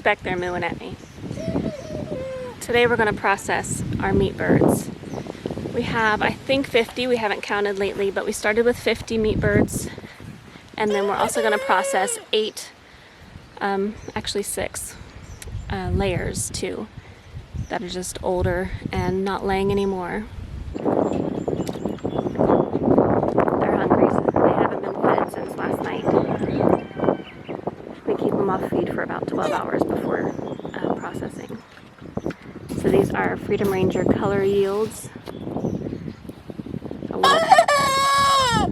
She's back there mooing at me. Today we're going to process our meat birds. We have, I think, 50. We haven't counted lately, but we started with 50 meat birds. And then we're also going to process 8, actually 6 layers too, that are just older and not laying anymore. They're hungry. They haven't been fed since last night. We keep them off feed for about 12 hours before processing. So these are Freedom Ranger color yields. I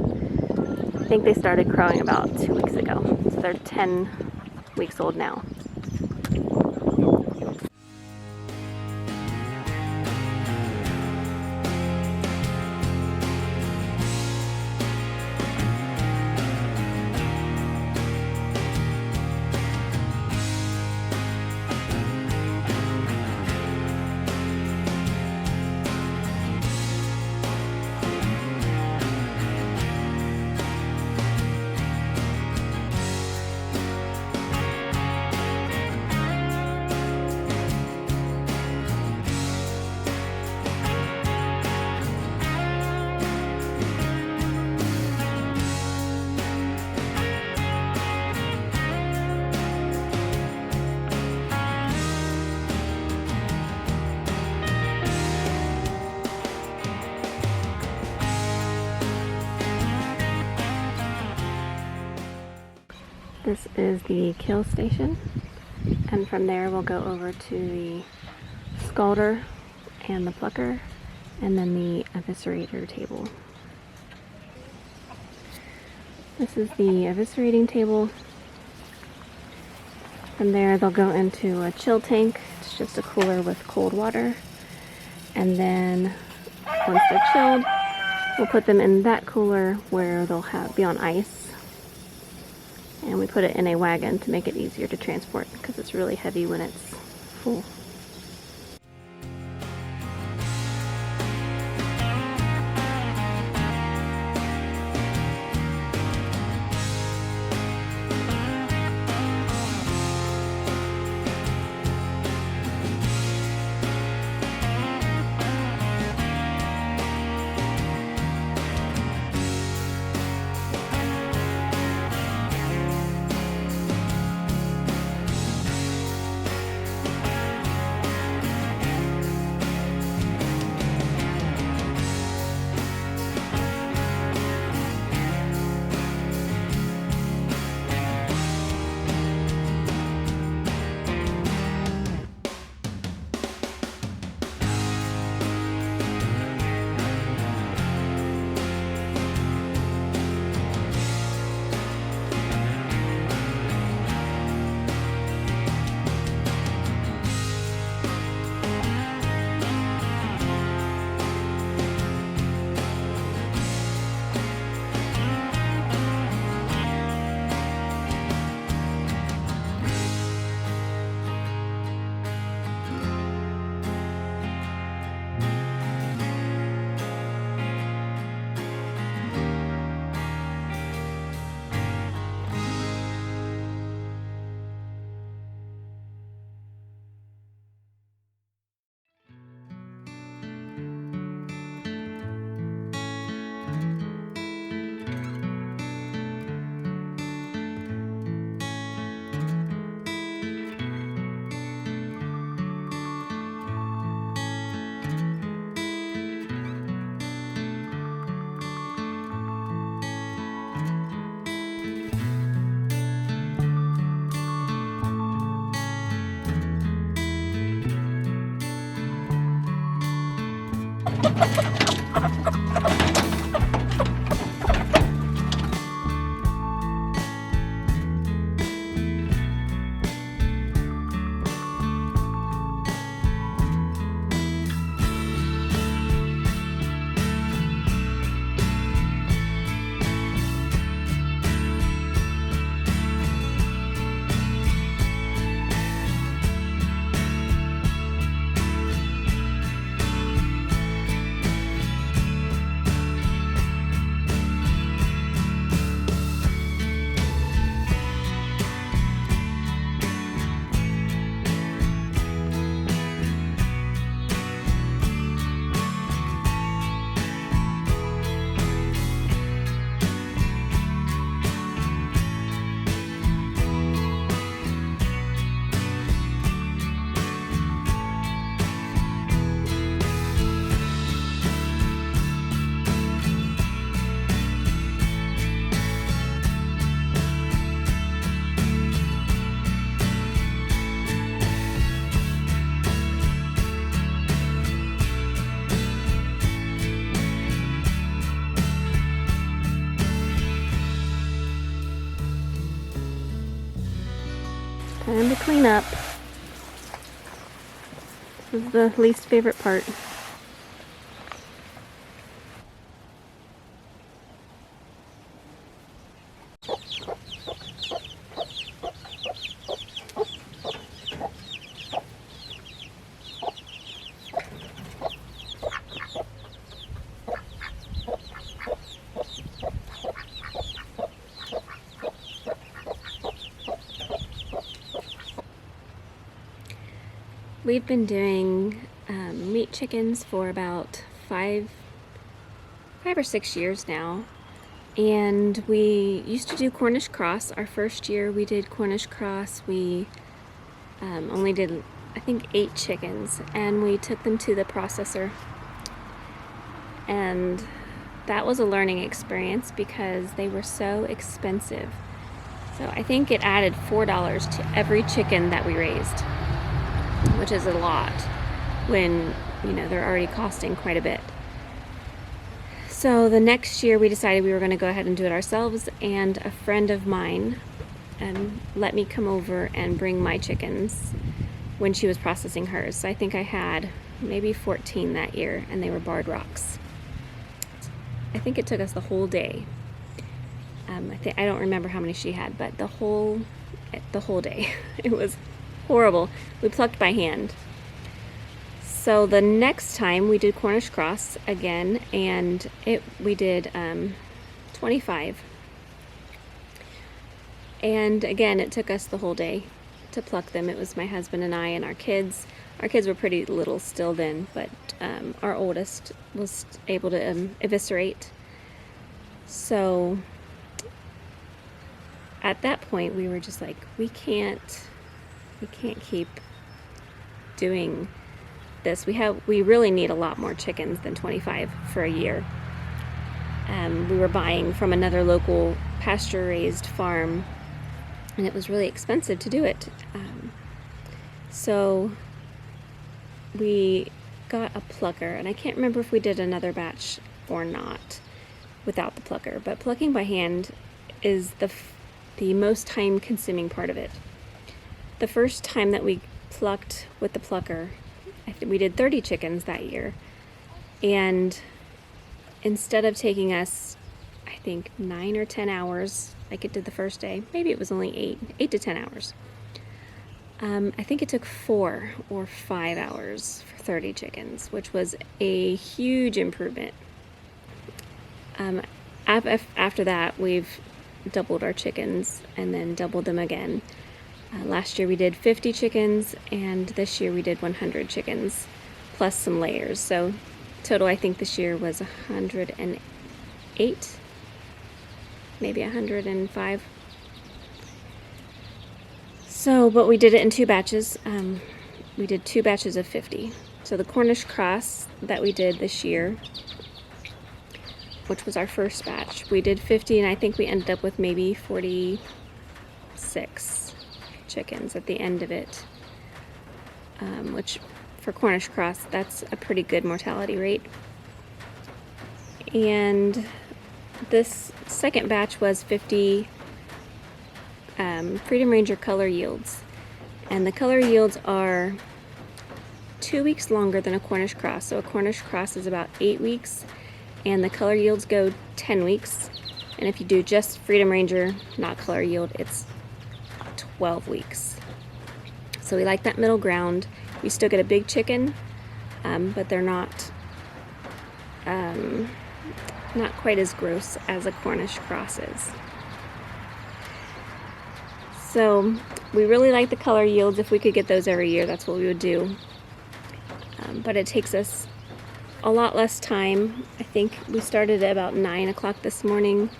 think they started crowing about 2 weeks ago. So they're 10 weeks old now. This is the kill station, and from there we'll go over to the scalder and the plucker, and then the eviscerator table. This is the eviscerating table. From there they'll go into a chill tank. It's just a cooler with cold water, and then once they're chilled, we'll put them in that cooler where they'll be on ice. And we put it in a wagon to make it easier to transport because it's really heavy when it's full. Time to clean up. This is the least favorite part. We've been doing meat chickens for about five or 6 years now, and we used to do Cornish cross. Our first year we did Cornish cross. We only did, I think, 8 chickens, and we took them to the processor, and that was a learning experience because they were so expensive. So I think it added $4 to every chicken that we raised, which is a lot when, you know, they're already costing quite a bit. So the next year we decided we were going to go ahead and do it ourselves, and a friend of mine let me come over and bring my chickens when she was processing hers. So I think I had maybe 14 that year, and they were Barred Rocks. I think it took us the whole day. I don't remember how many she had, but the whole day. It was horrible. We plucked by hand. So the next time we did Cornish cross again, and we did 25. And again, it took us the whole day to pluck them. It was my husband and I and our kids. Our kids were pretty little still then, but our oldest was able to eviscerate. So at that point, we were just like, we can't keep doing this. We really need a lot more chickens than 25 for a year. We were buying from another local pasture-raised farm, and it was really expensive to do it. So we got a plucker, and I can't remember if we did another batch or not without the plucker, but plucking by hand is the most time-consuming part of it. The first time that we plucked with the plucker, we did 30 chickens that year, and instead of taking us, I think, 9 or 10 hours like it did the first day, maybe it was only 8 to 10 hours. I think it took 4 or 5 hours for 30 chickens, which was a huge improvement. After that, we've doubled our chickens and then doubled them again. Last year we did 50 chickens, and this year we did 100 chickens plus some layers. So total, I think this year was 108, maybe 105. So, but we did it in 2 batches. We did 2 batches of 50. So the Cornish cross that we did this year, which was our first batch, we did 50, and I think we ended up with maybe 46 chickens at the end of it, which for Cornish cross, that's a pretty good mortality rate. And this second batch was 50 Freedom Ranger color yields, and the color yields are 2 weeks longer than a Cornish cross. So a Cornish cross is about 8 weeks, and the color yields go 10 weeks. And if you do just Freedom Ranger, not color yield, it's 12 weeks. So we like that middle ground. You still get a big chicken, but they're not quite as gross as a Cornish cross is. So we really like the color yields. If we could get those every year, that's what we would do. But it takes us a lot less time. I think we started at about 9 o'clock this morning,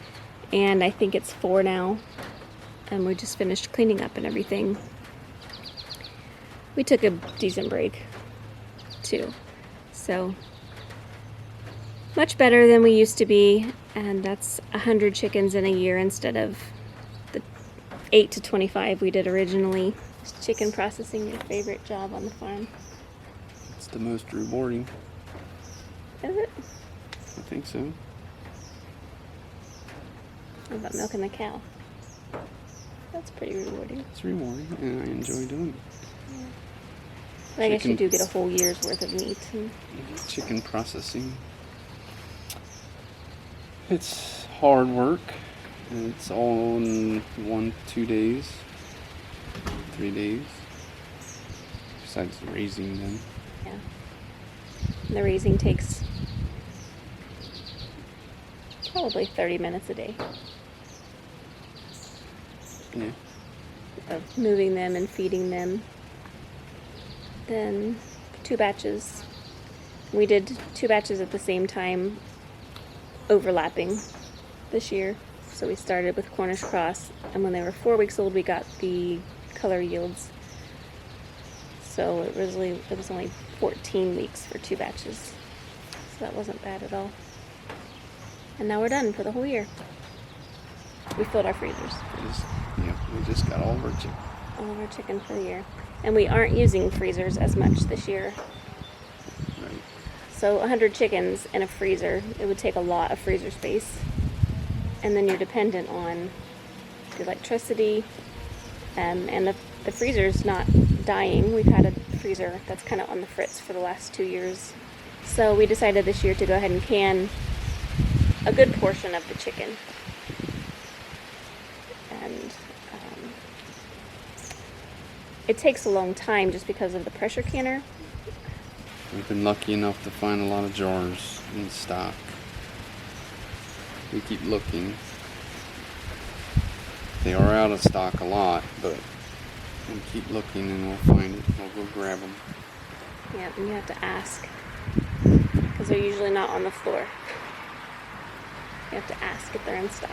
and I think it's 4 now. And we just finished cleaning up and everything. We took a decent break too. So much better than we used to be, and that's 100 chickens in a year instead of the 8 to 25 we did originally. Is chicken processing your favorite job on the farm? It's the most rewarding. Is it? I think so. How about milking the cow? That's pretty rewarding. It's rewarding, and I enjoy doing it. But I guess you do Chicken- get a whole year's worth of meat. And Chicken processing. It's hard work. And it's all in 2 days, 3 days. Besides raising them. yeah. And the raising takes probably 30 minutes a day Yeah. of moving them and feeding them. Then 2 batches. We did 2 batches at the same time, overlapping this year. So we started with Cornish Cross, and when they were 4 weeks old, we got the color yields. So it was only 14 weeks for 2 batches. So that wasn't bad at all. And now we're done for the whole year. We filled our freezers, We just got all of our chicken. all of our chicken for the year. And we aren't using freezers as much this year. Right. So 100 chickens in a freezer, it would take a lot of freezer space. And then you're dependent on the electricity, and the freezer's not dying. We've had a freezer that's kind of on the fritz for the last 2 years. So we decided this year to go ahead and can a good portion of the chicken. And it takes a long time just because of the pressure canner. We've been lucky enough to find a lot of jars in stock. We keep looking. They are out of stock a lot, but we keep looking and we'll find it. We'll go grab them. Yeah, and you have to ask, because they're usually not on the floor. You have to ask if they're in stock.